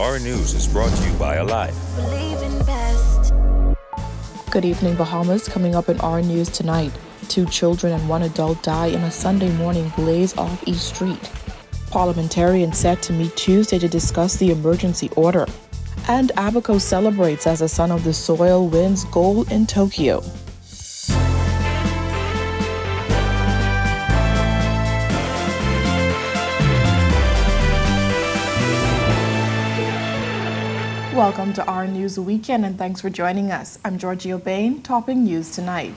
Our News is brought to you by Alive. Good evening, Bahamas. Coming up in our news tonight. 2 children and 1 adult die in a Sunday morning blaze off East Street. Parliamentarians set to meet Tuesday to discuss the emergency order. And Abaco celebrates as a son of the soil wins gold in Tokyo. Welcome to our News Weekend and thanks for joining us. I'm Georgia Bain, topping news tonight.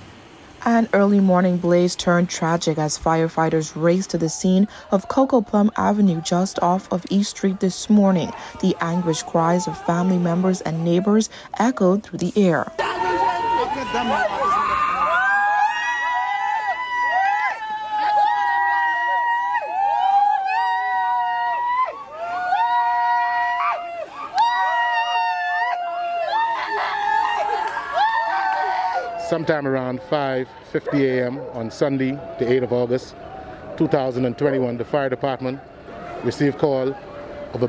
An early morning blaze turned tragic as firefighters raced to the scene of Coco Plum Avenue just off of East Street this morning. The anguished cries of family members and neighbors echoed through the air. Sometime around 5:50 a.m. on Sunday, the 8th of August, 2021, the fire department received call of a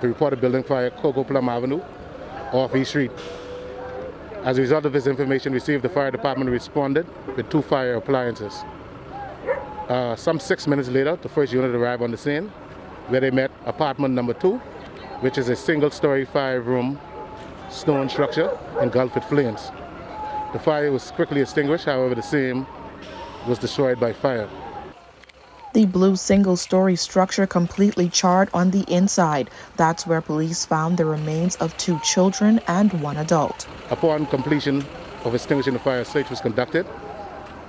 reported building fire, Coco Plum Avenue, off East Street. As a result of this information received, the fire department responded with 2 fire appliances. Some 6 minutes later, the first unit arrived on the scene, where they met apartment number 2, which is a single-story 5-room stone structure engulfed with flames. The fire was quickly extinguished, however, the same was destroyed by fire. The blue single-story structure completely charred on the inside. That's where police found the remains of 2 children and 1 adult. Upon completion of extinguishing the fire, a search was conducted,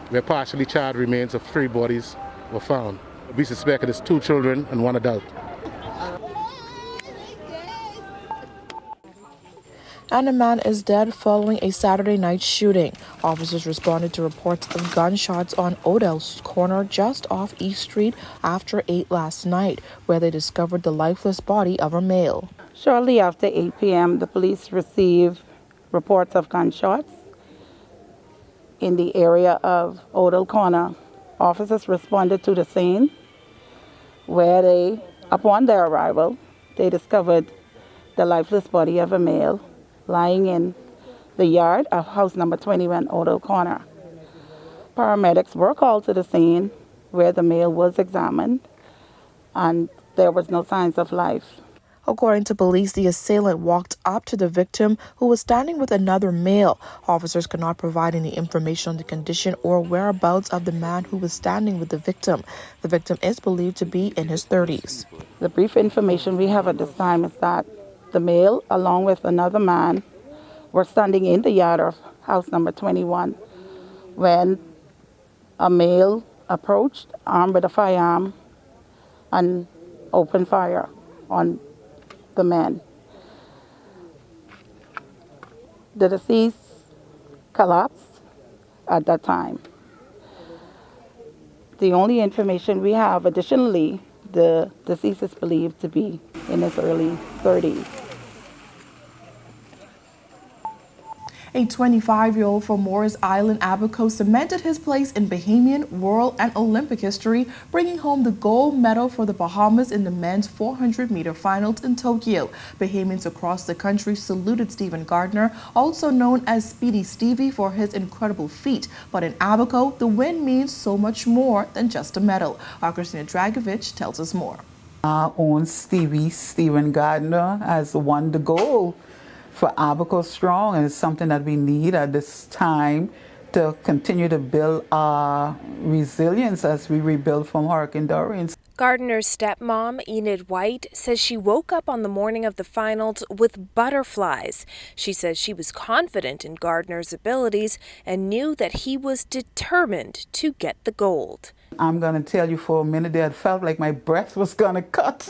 where partially charred remains of 3 bodies were found. We suspect it is 2 children and 1 adult. And a man is dead following a Saturday night shooting. Officers responded to reports of gunshots on Odell's Corner just off East Street after 8 last night, where they discovered the lifeless body of a male. Shortly after 8 p.m., the police received reports of gunshots in the area of Odell Corner. Officers responded to the scene, where upon their arrival, they discovered the lifeless body of a male lying in the yard of house number 21, Odell Corner. Paramedics were called to the scene where the male was examined, and there was no signs of life. According to police, the assailant walked up to the victim, who was standing with another male. Officers could not provide any information on the condition or whereabouts of the man who was standing with the victim. The victim is believed to be in his 30s. The brief information we have at this time is that the male, along with another man, were standing in the yard of house number 21 when a male approached, armed with a firearm, and opened fire on the man. The deceased collapsed at that time. The only information we have additionally, the deceased is believed to be in his early 30s. A 25-year-old from Morris Island, Abaco, cemented his place in Bahamian, world, and Olympic history, bringing home the gold medal for the Bahamas in the men's 400-meter finals in Tokyo. Bahamians across the country saluted Stephen Gardner, also known as Speedy Stevie, for his incredible feat. But in Abaco, the win means so much more than just a medal. Our Christina Dragovich tells us more. Our own Stephen Gardner, has won the gold for Abaco Strong, and it's something that we need at this time to continue to build our resilience as we rebuild from Hurricane Dorian. Gardner's stepmom, Enid White, says she woke up on the morning of the finals with butterflies. She says she was confident in Gardner's abilities and knew that he was determined to get the gold. I'm going to tell you, for a minute there, it felt like my breath was going to cut.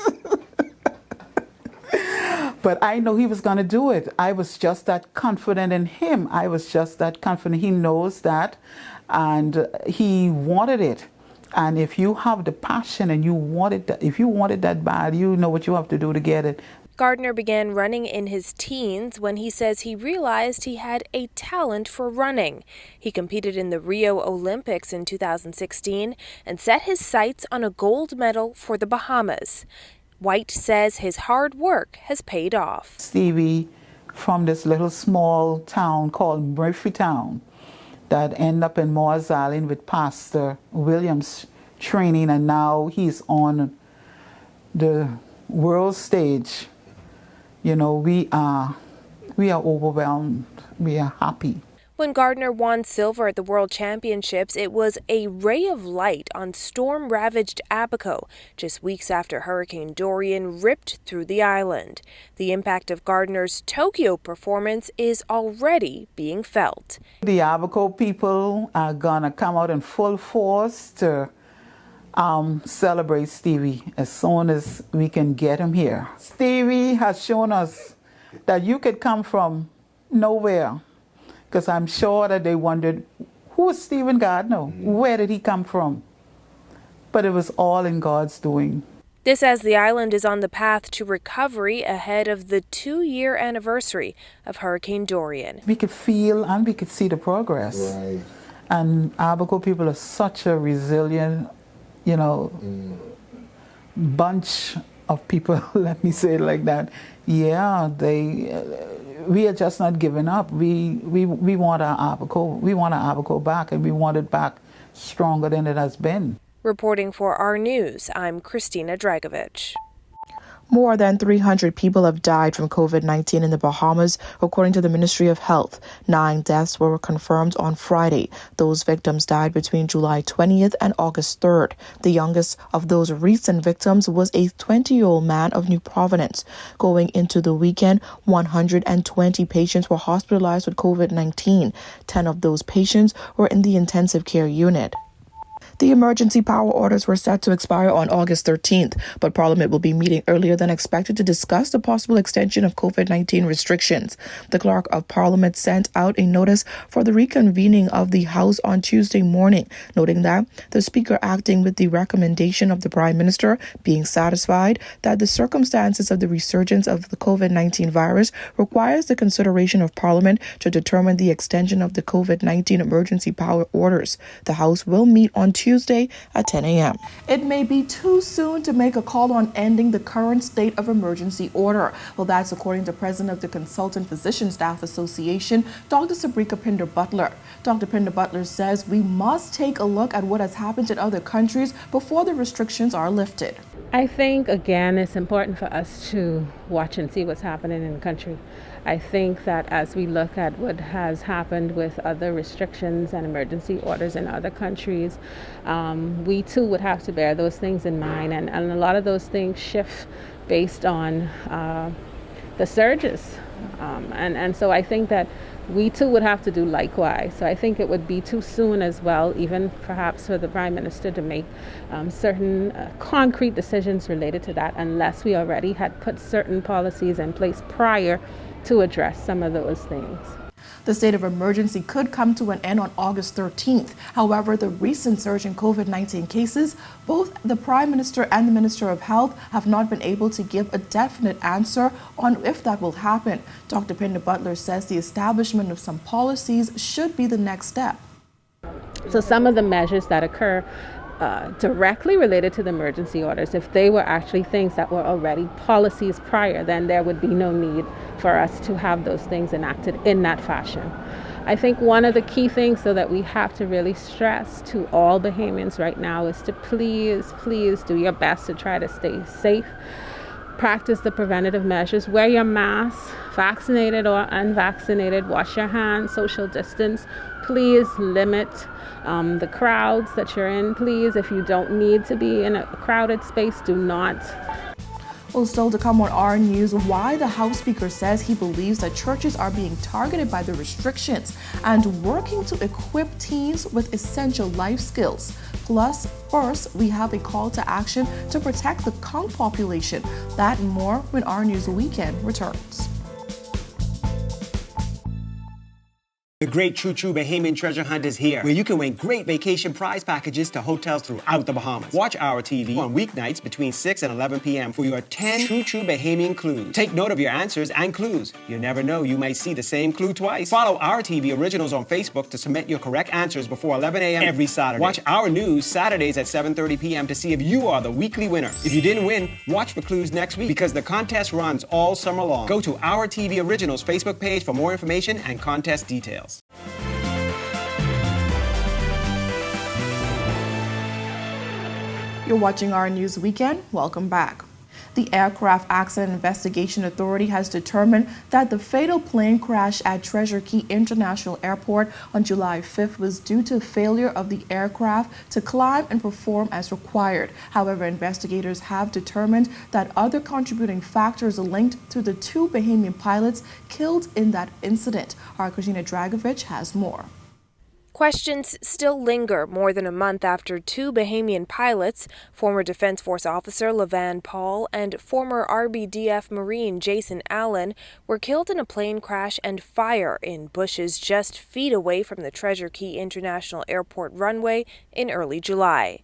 But I know he was going to do it. I was just that confident in him. I was just that confident. He knows that, and he wanted it. And if you have the passion and you want it, if you want it that bad, you know what you have to do to get it. Gardner began running in his teens when he says he realized he had a talent for running. He competed in the Rio Olympics in 2016 and set his sights on a gold medal for the Bahamas. White says his hard work has paid off. Stevie from this little small town called Murphytown that ended up in Morris Island with Pastor Williams training, and now he's on the world stage. You know, we are overwhelmed. We are happy. When Gardner won silver at the World Championships, it was a ray of light on storm-ravaged Abaco, just weeks after Hurricane Dorian ripped through the island. The impact of Gardner's Tokyo performance is already being felt. The Abaco people are gonna come out in full force to celebrate Stevie as soon as we can get him here. Stevie has shown us that you could come from nowhere, because I'm sure that they wondered, who is Stephen Gardner? Where did he come from? But it was all in God's doing. This as the island is on the path to recovery ahead of the 2-year anniversary of Hurricane Dorian. We could feel and we could see the progress. Right. And Abaco people are such a resilient, bunch of people, let me say it like that. Yeah, we are just not giving up. We want our Abaco back, and we want it back stronger than it has been. Reporting for our news, I'm Christina Dragovich. More than 300 people have died from COVID-19 in the Bahamas, according to the Ministry of Health. 9 deaths were confirmed on Friday. Those victims died between July 20th and August 3rd. The youngest of those recent victims was a 20-year-old man of New Providence. Going into the weekend, 120 patients were hospitalized with COVID-19. 10 of those patients were in the intensive care unit. The emergency power orders were set to expire on August 13th, but Parliament will be meeting earlier than expected to discuss the possible extension of COVID-19 restrictions. The Clerk of Parliament sent out a notice for the reconvening of the House on Tuesday morning, noting that the Speaker, acting with the recommendation of the Prime Minister, being satisfied that the circumstances of the resurgence of the COVID-19 virus requires the consideration of Parliament to determine the extension of the COVID-19 emergency power orders. The House will meet on Tuesday at 10 a.m. It may be too soon to make a call on ending the current state of emergency order. Well, that's according to President of the Consultant Physician Staff Association, Dr. Sabrika Pinder-Butler. Dr. Pinder-Butler says we must take a look at what has happened in other countries before the restrictions are lifted. I think, again, it's important for us to watch and see what's happening in the country. I think that as we look at what has happened with other restrictions and emergency orders in other countries, we too would have to bear those things in mind. And a lot of those things shift based on the surges. And so I think that we too would have to do likewise. So I think it would be too soon as well, even perhaps for the Prime Minister to make certain concrete decisions related to that, unless we already had put certain policies in place prior to address some of those things. The state of emergency could come to an end on August 13th. However, the recent surge in COVID-19 cases, both the Prime Minister and the Minister of Health have not been able to give a definite answer on if that will happen. Dr. Pinder-Butler says the establishment of some policies should be the next step. So some of the measures that occur directly related to the emergency orders, if they were actually things that were already policies prior, then there would be no need for us to have those things enacted in that fashion. I think one of the key things, though, that we have to really stress to all Bahamians right now is to please do your best to try to stay safe. Practice the preventative measures. Wear your mask, vaccinated or unvaccinated. Wash your hands, social distance. Please limit the crowds that you're in. Please, if you don't need to be in a crowded space, do not. Well, still to come on our news, why the House Speaker says he believes that churches are being targeted by the restrictions and working to equip teens with essential life skills. Plus, first, we have a call to action to protect the conch population. That and more when our news weekend returns. The great True True Bahamian Treasure Hunt is here, where you can win great vacation prize packages to hotels throughout the Bahamas. Watch our TV on weeknights between 6 and 11 p.m. for your 10 True True Bahamian clues. Take note of your answers and clues. You never know, you might see the same clue twice. Follow our TV originals on Facebook to submit your correct answers before 11 a.m. every Saturday. Watch our news Saturdays at 7:30 p.m. to see if you are the weekly winner. If you didn't win, watch for clues next week because the contest runs all summer long. Go to our TV originals Facebook page for more information and contest details. You're watching our News Weekend. Welcome back. The Aircraft Accident Investigation Authority has determined that the fatal plane crash at Treasure Key International Airport on July 5th was due to failure of the aircraft to climb and perform as required. However, investigators have determined that other contributing factors linked to the two Bahamian pilots killed in that incident. Our Christina Dragovich has more. Questions still linger more than a month after two Bahamian pilots, former Defense Force officer Levan Paul and former RBDF Marine Jason Allen, were killed in a plane crash and fire in bushes just feet away from the Treasure Key International Airport runway in early July.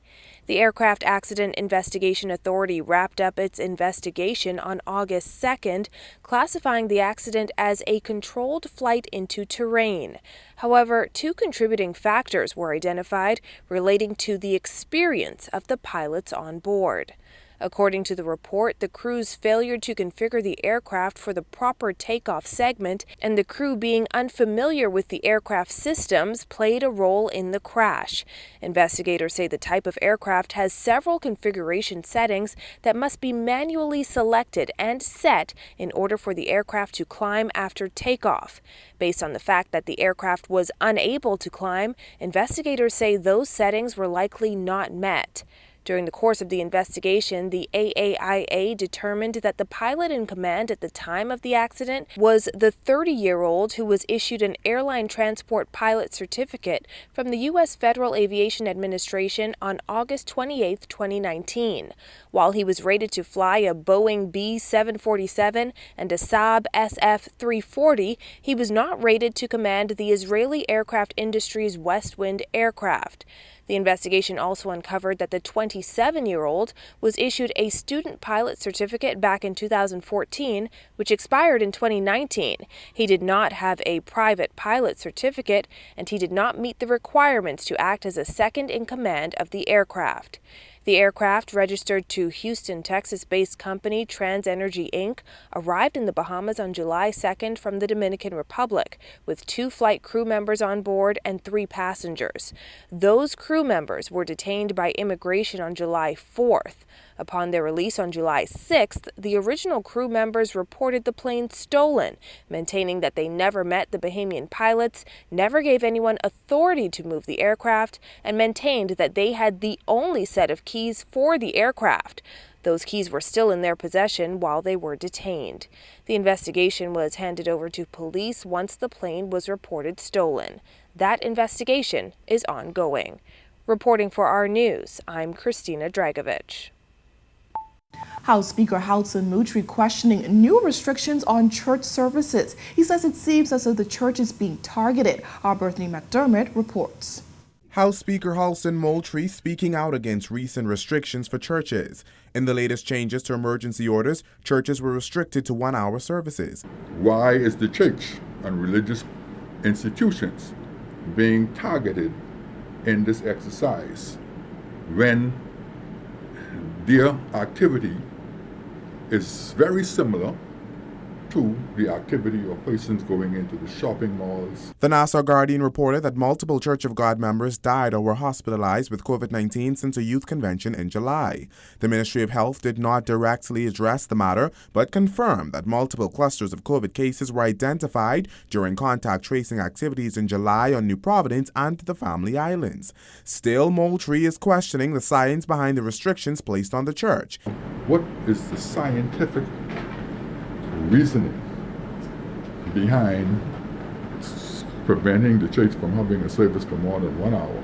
The Aircraft Accident Investigation Authority wrapped up its investigation on August 2nd, classifying the accident as a controlled flight into terrain. However, two contributing factors were identified relating to the experience of the pilots on board. According to the report, the crew's failure to configure the aircraft for the proper takeoff segment and the crew being unfamiliar with the aircraft systems played a role in the crash. Investigators say the type of aircraft has several configuration settings that must be manually selected and set in order for the aircraft to climb after takeoff. Based on the fact that the aircraft was unable to climb, investigators say those settings were likely not met. During the course of the investigation, the AAIA determined that the pilot in command at the time of the accident was the 30-year-old who was issued an airline transport pilot certificate from the U.S. Federal Aviation Administration on August 28, 2019. While he was rated to fly a Boeing B-747 and a Saab SF-340, he was not rated to command the Israeli aircraft industry's West Wind aircraft. The investigation also uncovered that the 27-year-old was issued a student pilot certificate back in 2014, which expired in 2019. He did not have a private pilot certificate, and he did not meet the requirements to act as a second in command of the aircraft. The aircraft, registered to Houston, Texas-based company TransEnergy Inc., arrived in the Bahamas on July 2nd from the Dominican Republic, with 2 flight crew members on board and 3 passengers. Those crew members were detained by immigration on July 4th. Upon their release on July 6th, the original crew members reported the plane stolen, maintaining that they never met the Bahamian pilots, never gave anyone authority to move the aircraft, and maintained that they had the only set of keys for the aircraft. Those keys were still in their possession while they were detained. The investigation was handed over to police once the plane was reported stolen. That investigation is ongoing. Reporting for our news, I'm Christina Dragovich. House Speaker Halton Moutry questioning new restrictions on church services. He says it seems as though the church is being targeted. Our Bethany McDermott reports. House Speaker Halton Moultrie speaking out against recent restrictions for churches. In the latest changes to emergency orders, churches were restricted to 1-hour services. Why is the church and religious institutions being targeted in this exercise when their activity is very similar to the activity of persons going into the shopping malls? The Nassau Guardian reported that multiple Church of God members died or were hospitalized with COVID-19 since a youth convention in July. The Ministry of Health did not directly address the matter, but confirmed that multiple clusters of COVID cases were identified during contact tracing activities in July on New Providence and the Family Islands. Still, Moultrie is questioning the science behind the restrictions placed on the church. What is the scientific reasoning behind preventing the church from having a service for more than 1 hour?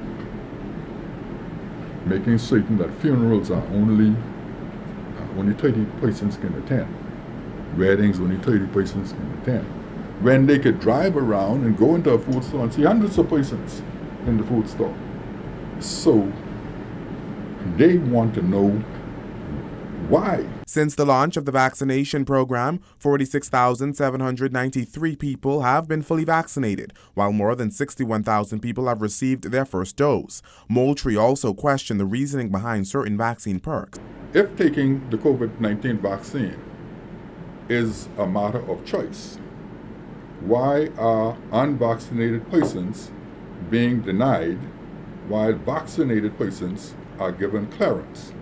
Making certain that funerals are only 30 persons can attend. Weddings, only 30 persons can attend. when they could drive around and go into a food store and see hundreds of persons in the food store. So they want to know why. Since the launch of the vaccination program, 46,793 people have been fully vaccinated, while more than 61,000 people have received their first dose. Moultrie also questioned the reasoning behind certain vaccine perks. If taking the COVID-19 vaccine is a matter of choice, why are unvaccinated persons being denied while vaccinated persons are given clearance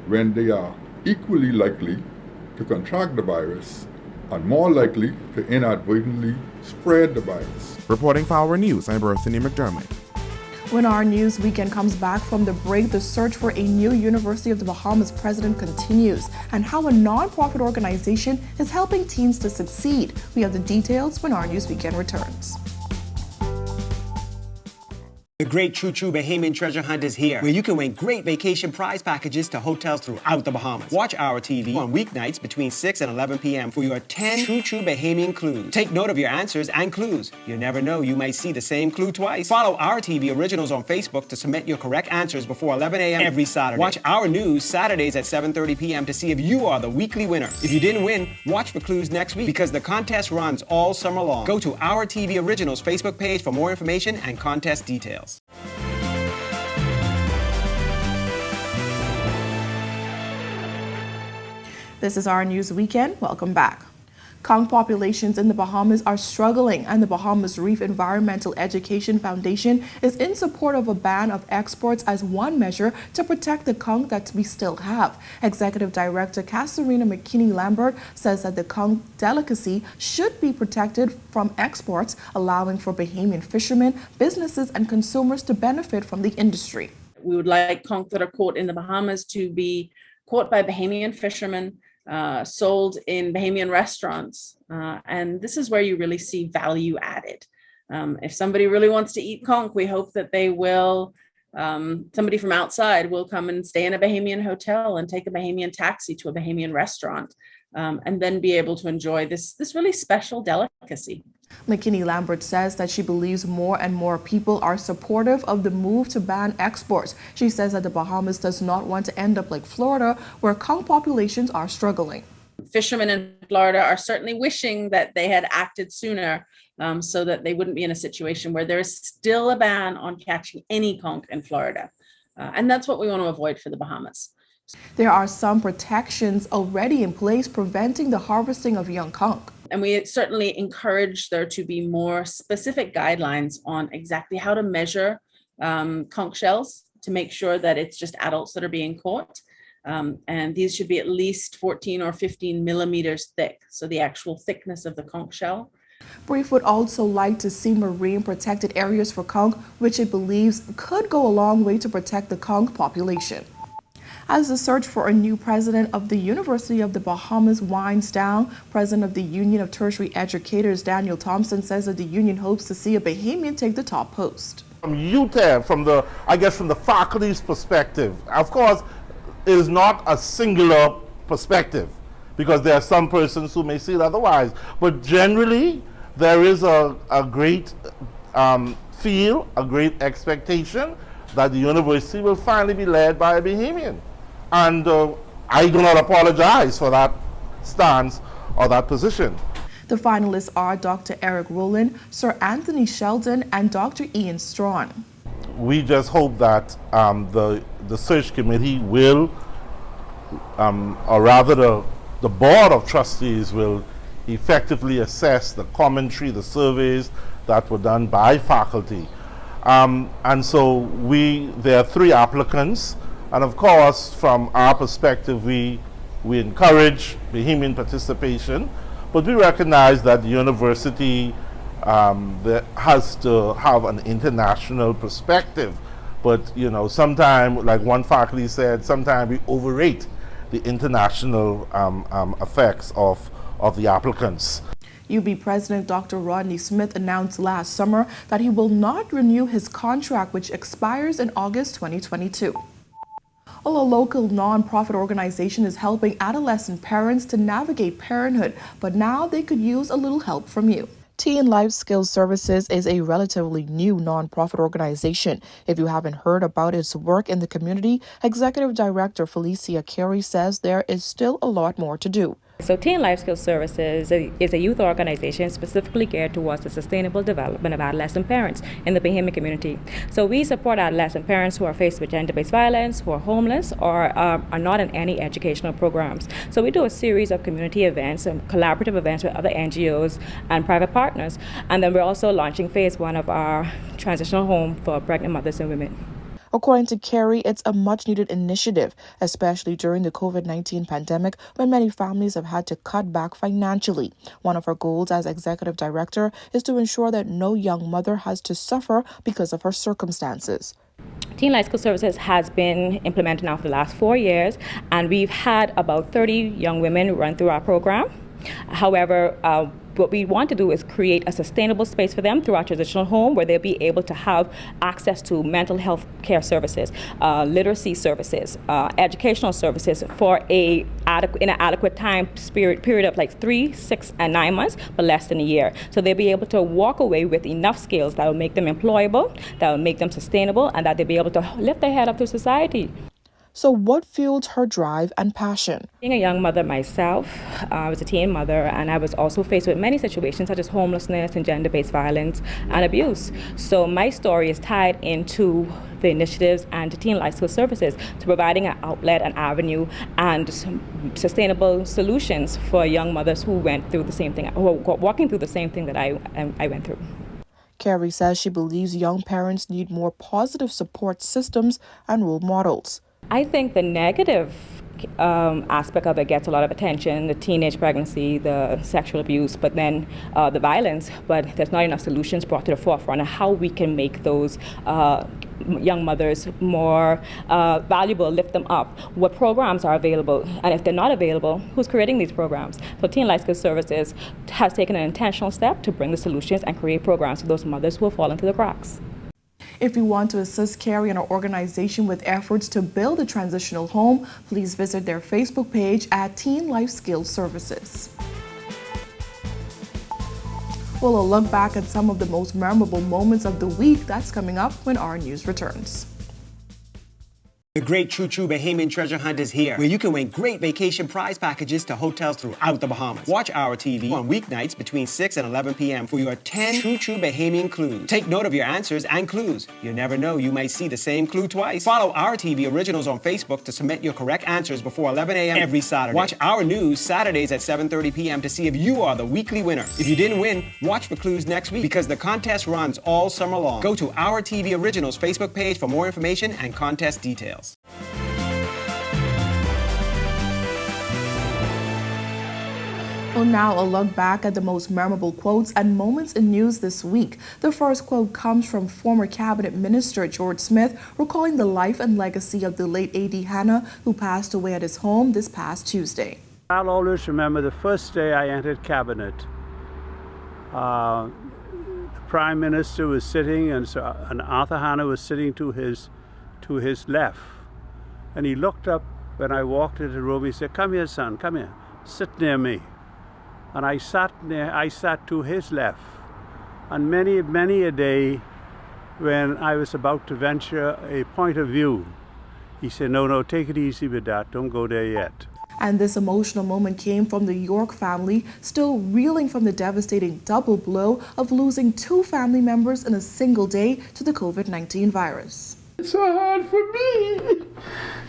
when they are equally likely to contract the virus and more likely to inadvertently spread the virus? Reporting for Our News, I'm Berthany McDermott. When our news weekend comes back from the break, the search for a new University of the Bahamas president continues, and how a non-profit organization is helping teens to succeed. We have the details when our news weekend returns. The great True True Bahamian Treasure Hunt is here, where you can win great vacation prize packages to hotels throughout the Bahamas. Watch Our TV on weeknights between 6 and 11 p.m. for your 10 True True Bahamian clues. Take note of your answers and clues. You never know, you might see the same clue twice. Follow Our TV Originals on Facebook to submit your correct answers before 11 a.m. every Saturday. Watch Our News Saturdays at 7:30 p.m. to see if you are the weekly winner. If you didn't win, watch for clues next week, because the contest runs all summer long. Go to Our TV Originals Facebook page for more information and contest details. This is Our News Weekend. Welcome back. Conch populations in the Bahamas are struggling, and the Bahamas Reef Environmental Education Foundation is in support of a ban of exports as one measure to protect the conch that we still have. Executive Director Kasarina McKinney-Lambert says that the conch delicacy should be protected from exports, allowing for Bahamian fishermen, businesses, and consumers to benefit from the industry. We would like conch that are caught in the Bahamas to be caught by Bahamian fishermen, sold in Bahamian restaurants. And this is where you really see value added. If somebody really wants to eat conch, we hope that they will, somebody from outside will come and stay in a Bahamian hotel and take a Bahamian taxi to a Bahamian restaurant, and then be able to enjoy this really special delicacy. McKinney-Lambert says that she believes more and more people are supportive of the move to ban exports. She says that the Bahamas does not want to end up like Florida, where conch populations are struggling. Fishermen in Florida are certainly wishing that they had acted sooner, so that they wouldn't be in a situation where there is still a ban on catching any conch in Florida. And that's what we want to avoid for the Bahamas. There are some protections already in place preventing the harvesting of young conch. And we certainly encourage there to be more specific guidelines on exactly how to measure conch shells to make sure that it's just adults that are being caught. And these should be at least 14 or 15 millimeters thick, so the actual thickness of the conch shell. Brief would also like to see marine protected areas for conch, which it believes could go a long way to protect the conch population. As the search for a new president of the University of the Bahamas winds down, President of the Union of Tertiary Educators, Daniel Thompson, says that the union hopes to see a Bahamian take the top post. From UTEB, from the faculty's perspective, of course, it is not a singular perspective, because there are some persons who may see it otherwise. But generally, there is a great feel, a great expectation that the university will finally be led by a Bahamian. And I do not apologize for that stance or that position. The finalists are Dr. Eric Rowland, Sir Anthony Sheldon, and Dr. Ian Strawn. We just hope that the search committee will, or rather the board of trustees will effectively assess the commentary, the surveys that were done by faculty. And so there are 3 applicants. And of course, from our perspective, we encourage Bahamian participation, but we recognize that the university has to have an international perspective. But sometimes, like one faculty said, sometimes we overrate the international effects of the applicants. UB President Dr. Rodney Smith announced last summer that he will not renew his contract, which expires in August 2022. A local non-profit organization is helping adolescent parents to navigate parenthood, but now they could use a little help from you. Teen Life Skills Services is a relatively new nonprofit organization. If you haven't heard about its work in the community, Executive Director Felicia Carey says there is still a lot more to do. So Teen Life Skills Services is a youth organization specifically geared towards the sustainable development of adolescent parents in the Bahamian community. So we support adolescent parents who are faced with gender-based violence, who are homeless, or are not in any educational programs. So we do a series of community events and collaborative events with other NGOs and private partners. And then we're also launching phase 1 of our transitional home for pregnant mothers and women. According to Carey, it's a much-needed initiative, especially during the COVID-19 pandemic when many families have had to cut back financially. One of her goals as executive director is to ensure that no young mother has to suffer because of her circumstances. Teen Life Skills Services has been implemented now for the last 4 years, and we've had about 30 young women run through our program. However, what we want to do is create a sustainable space for them through our transitional home where they'll be able to have access to mental health care services, literacy services, educational services for in an adequate time period of like 3, 6, and 9 months, but less than a year. So they'll be able to walk away with enough skills that will make them employable, that will make them sustainable, and that they'll be able to lift their head up through society. So what fueled her drive and passion? Being a young mother myself, I was a teen mother, and I was also faced with many situations such as homelessness and gender-based violence and abuse. So my story is tied into the initiatives and to Teen Life Skills Services, to providing an outlet, an avenue, and sustainable solutions for young mothers who went through the same thing, who are walking through the same thing that I went through. Carey says she believes young parents need more positive support systems and role models. I think the negative aspect of it gets a lot of attention, the teenage pregnancy, the sexual abuse, but then the violence, but there's not enough solutions brought to the forefront of how we can make those young mothers more valuable, lift them up, what programs are available, and if they're not available, who's creating these programs? So Teen Life Skills Services has taken an intentional step to bring the solutions and create programs for those mothers who have fallen through the cracks. If you want to assist Carey and her organization with efforts to build a transitional home, please visit their Facebook page at Teen Life Skills Services. Well, a look back at some of the most memorable moments of the week, that's coming up when our news returns. The great True Bahamian Treasure Hunt is here, where you can win great vacation prize packages to hotels throughout the Bahamas. Watch our TV on weeknights between 6 and 11 p.m. for your 10 True Bahamian clues. Take note of your answers and clues. You never know, you might see the same clue twice. Follow our TV originals on Facebook to submit your correct answers before 11 a.m. every Saturday. Watch our news Saturdays at 7:30 p.m. to see if you are the weekly winner. If you didn't win, watch for clues next week because the contest runs all summer long. Go to our TV originals Facebook page for more information and contest details. Well, now a look back at the most memorable quotes and moments in news this week. The first quote comes from former Cabinet Minister George Smith, recalling the life and legacy of the late A.D. Hanna, who passed away at his home this past Tuesday. I'll always remember the first day I entered Cabinet. The Prime Minister was sitting, and Arthur Hanna was sitting to his left. And he looked up when I walked into the room. He said, "Come here, son, come here, sit near me." And I sat to his left. And many a day when I was about to venture a point of view, he said, no, take it easy with that, don't go there yet. And this emotional moment came from the York family, still reeling from the devastating double blow of losing 2 family members in a single day to the COVID-19 virus. It's so hard for me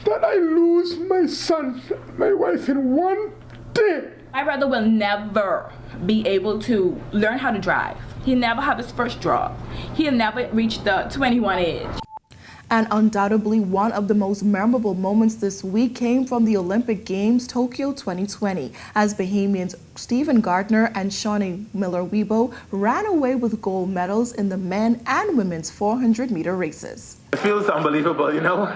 that I lose my son, my wife in one day. My brother will never be able to learn how to drive. He'll never have his first job. He'll never reach the 21 age. And undoubtedly one of the most memorable moments this week came from the Olympic Games Tokyo 2020, as Bahamians Stephen Gardner and Shawnee Miller-Weibo ran away with gold medals in the men and women's 400-meter races. It feels unbelievable, you know.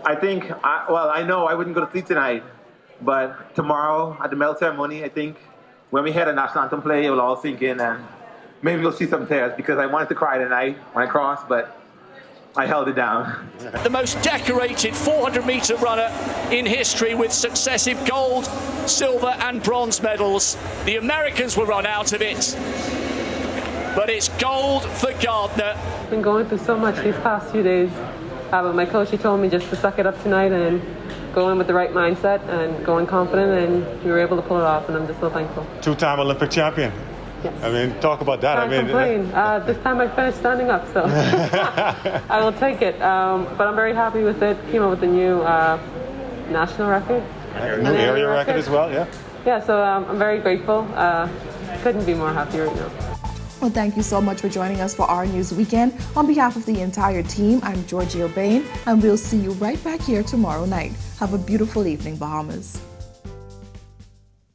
I know I wouldn't go to sleep tonight, but tomorrow at the medal ceremony, I think when we hear the national anthem play, it will all sink in, and maybe we'll see some tears, because I wanted to cry tonight when I crossed, but I held it down. The most decorated 400-meter runner in history with successive gold, silver and bronze medals. The Americans were run out of it. but it's gold for Gardner. I've been going through so much these past few days, but my coach, he told me just to suck it up tonight and go in with the right mindset and go in confident, and we were able to pull it off, and I'm just so thankful. Two-time Olympic champion. Yes. I mean, talk about that. Can't complain. This time I finished standing up, so I will take it. But I'm very happy with it. Came up with a new national record. New area record as well, yeah. Yeah, so I'm very grateful. Couldn't be more happy right now. Well, thank you so much for joining us for our News Weekend. On behalf of the entire team, I'm Georgia Bain, and we'll see you right back here tomorrow night. Have a beautiful evening, Bahamas.